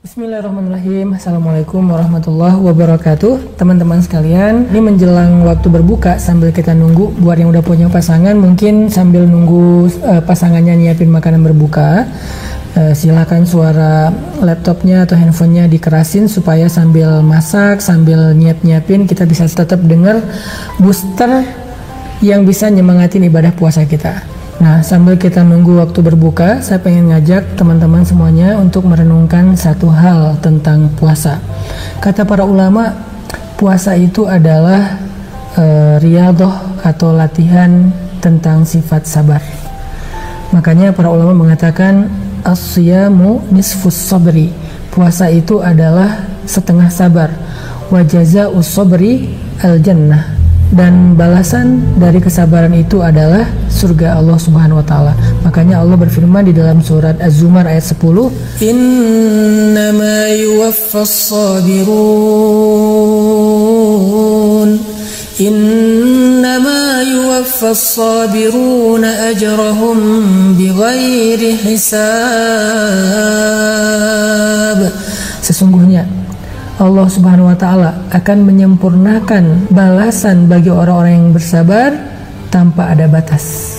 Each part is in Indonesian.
Bismillahirrahmanirrahim. Assalamualaikum warahmatullahi wabarakatuh. Teman-teman sekalian, ini menjelang waktu berbuka sambil kita nunggu. Buat yang udah punya pasangan, mungkin sambil nunggu pasangannya nyiapin makanan berbuka, silakan suara laptopnya atau handphonenya dikerasin supaya sambil masak, sambil nyiapin kita bisa tetap dengar booster yang bisa nyemangatin ibadah puasa kita. Nah, sambil kita nunggu waktu berbuka, saya pengen ngajak teman-teman semuanya untuk merenungkan satu hal tentang puasa. Kata para ulama, puasa itu adalah riyadhah atau latihan tentang sifat sabar. Makanya para ulama mengatakan as-siyamu nisfus sabri. Puasa itu adalah setengah sabar. Wa jazaa'us sabri al-jannah. Dan balasan dari kesabaran itu adalah surga Allah Subhanahu wa taala. Makanya Allah berfirman di dalam surat Az-Zumar ayat 10, "Innama yuwaffas sabirun Innama yuwaffas sabiruna ajrahum bighairi hisab." Sesungguhnya Allah Subhanahu wa taala akan menyempurnakan balasan bagi orang-orang yang bersabar tanpa ada batas.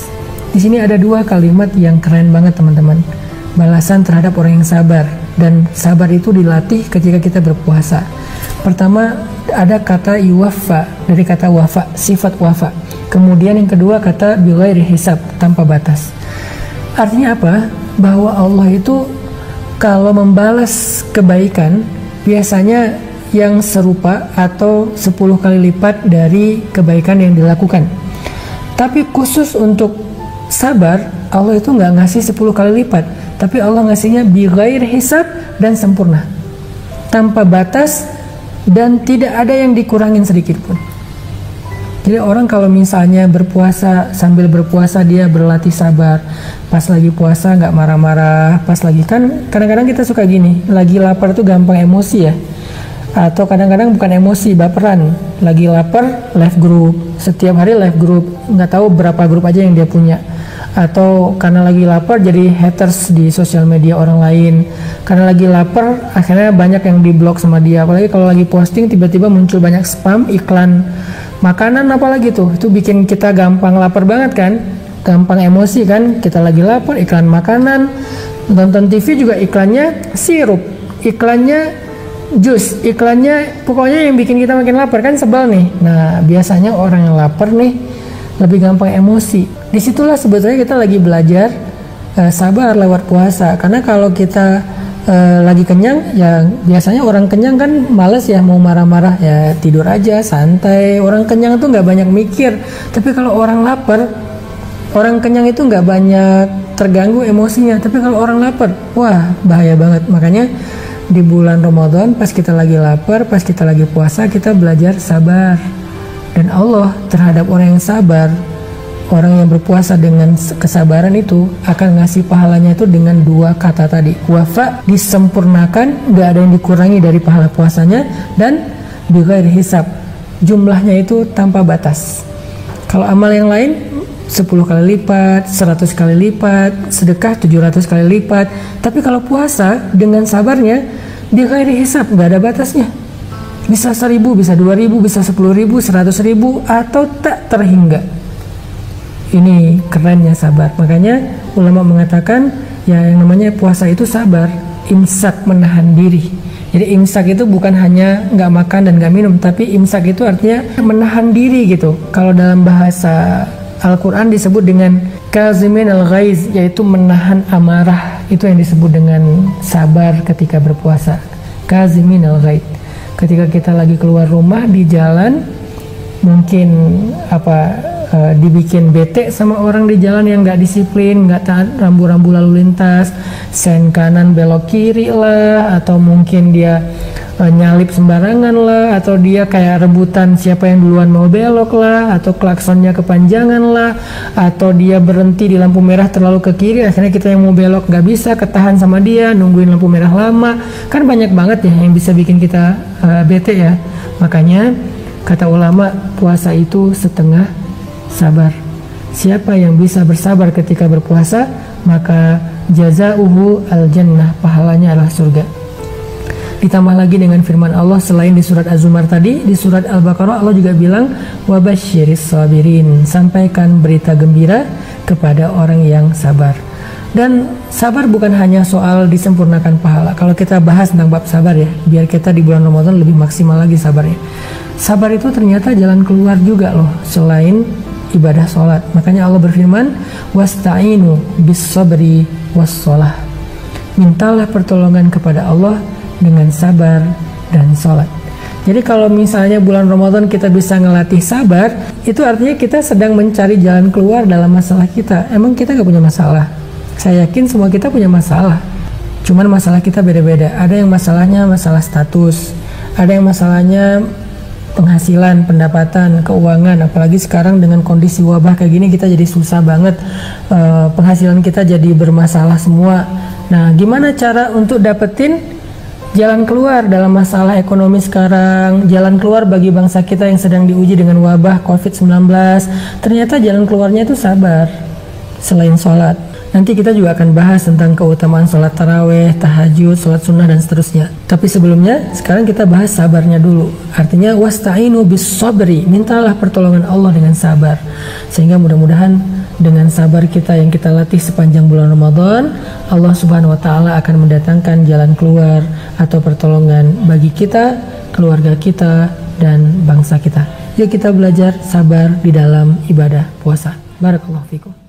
Di sini ada dua kalimat yang keren banget, teman-teman. Balasan terhadap orang yang sabar, dan sabar itu dilatih ketika kita berpuasa. Pertama ada kata yuwaffa, dari kata wafa, sifat wafa. Kemudian yang kedua kata bighairi hisab, tanpa batas. Artinya apa? Bahwa Allah itu kalau membalas kebaikan biasanya yang serupa atau 10 kali lipat dari kebaikan yang dilakukan. Tapi khusus untuk sabar, Allah itu nggak ngasih 10 kali lipat, tapi Allah ngasihnya bighair hisab dan sempurna, tanpa batas, dan tidak ada yang dikurangin sedikit pun. Jadi orang kalau misalnya berpuasa, sambil berpuasa dia berlatih sabar, pas lagi puasa nggak marah-marah, pas lagi, kan kadang-kadang kita suka gini, lagi lapar tuh gampang emosi ya, atau kadang-kadang bukan emosi, baperan. Lagi lapar live group, setiap hari live group, nggak tahu berapa grup aja yang dia punya. Atau karena lagi lapar jadi haters di sosial media orang lain, karena lagi lapar akhirnya banyak yang diblok sama dia. Apalagi kalau lagi posting tiba-tiba muncul banyak spam, iklan makanan apalagi tuh, itu bikin kita gampang lapar banget kan, gampang emosi kan. Kita lagi lapar, iklan makanan, nonton TV juga iklannya sirup, iklannya jus, iklannya pokoknya yang bikin kita makin lapar kan, sebel nih. Nah biasanya orang yang lapar nih lebih gampang emosi. Disitulah sebetulnya kita lagi belajar sabar lewat puasa. Karena kalau kita lagi kenyang, ya biasanya orang kenyang kan males ya mau marah-marah, ya tidur aja santai. Orang kenyang tuh nggak banyak mikir. Tapi kalau orang lapar, orang kenyang itu nggak banyak terganggu emosinya. Tapi kalau orang lapar, wah bahaya banget. Makanya di bulan Ramadan pas kita lagi lapar, pas kita lagi puasa, kita belajar sabar. Dan Allah terhadap orang yang sabar, orang yang berpuasa dengan kesabaran itu akan ngasih pahalanya itu dengan dua kata tadi. Wafa, disempurnakan, gak ada yang dikurangi dari pahala puasanya, dan bighairi hisab, jumlahnya itu tanpa batas. Kalau amal yang lain 10 kali lipat, 100 kali lipat, sedekah 700 kali lipat. Tapi kalau puasa dengan sabarnya bighairi hisab, gak ada batasnya. Bisa 1000, bisa 2000, bisa 10.000, 100.000, atau tak terhingga. Ini kerennya sabar. Makanya ulama mengatakan ya yang namanya puasa itu sabar, imsak, menahan diri. Jadi imsak itu bukan hanya nggak makan dan nggak minum, tapi imsak itu artinya menahan diri gitu. Kalau dalam bahasa Al-Quran disebut dengan kazimin al-ghaiz, yaitu menahan amarah. Itu yang disebut dengan sabar ketika berpuasa. Kazimin al-ghaiz. Ketika kita lagi keluar rumah di jalan, mungkin dibikin bete sama orang di jalan yang nggak disiplin, nggak taat rambu-rambu lalu lintas, sen kanan belok kiri lah, atau mungkin dia nyalip sembarangan lah, atau dia kayak rebutan siapa yang duluan mau belok lah, atau klaksonnya kepanjangan lah, atau dia berhenti di lampu merah terlalu ke kiri, akhirnya kita yang mau belok nggak bisa, ketahan sama dia, nungguin lampu merah lama. Kan banyak banget ya yang bisa bikin kita bete ya. Makanya kata ulama, puasa itu setengah sabar. Siapa yang bisa bersabar ketika berpuasa, maka jazaa'uhu al-jannah, pahalanya adalah surga. Ditambah lagi dengan firman Allah selain di surat Az-Zumar tadi, di surat Al-Baqarah Allah juga bilang wabasyiris sabirin, sampaikan berita gembira kepada orang yang sabar. Dan sabar bukan hanya soal disempurnakan pahala. Kalau kita bahas tentang bab sabar ya, biar kita di bulan Ramadan lebih maksimal lagi sabarnya. Sabar itu ternyata jalan keluar juga loh selain ibadah sholat. Makanya Allah berfirman wasta'inu bis sabri was sholah. Mintalah pertolongan kepada Allah dengan sabar dan sholat. Jadi kalau misalnya bulan Ramadan kita bisa ngelatih sabar, itu artinya kita sedang mencari jalan keluar dalam masalah kita. Emang kita gak punya masalah? Saya yakin semua kita punya masalah. Cuman masalah kita beda-beda. Ada yang masalahnya masalah status, ada yang masalahnya penghasilan, pendapatan, keuangan. Apalagi sekarang dengan kondisi wabah kayak gini kita jadi susah banget. Penghasilan kita jadi bermasalah semua. Nah, gimana cara untuk dapetin jalan keluar dalam masalah ekonomi sekarang, jalan keluar bagi bangsa kita yang sedang diuji dengan wabah COVID-19? Ternyata jalan keluarnya itu sabar, selain sholat. Nanti kita juga akan bahas tentang keutamaan sholat taraweh, tahajud, sholat sunnah, dan seterusnya. Tapi sebelumnya, sekarang kita bahas sabarnya dulu. Artinya, wasta'inu bis sabri, mintalah pertolongan Allah dengan sabar. Sehingga mudah-mudahan dengan sabar kita yang kita latih sepanjang bulan Ramadan, Allah Subhanahu wa Ta'ala akan mendatangkan jalan keluar atau pertolongan bagi kita, keluarga kita, dan bangsa kita. Yuk kita belajar sabar di dalam ibadah puasa. Barakallahu fikum.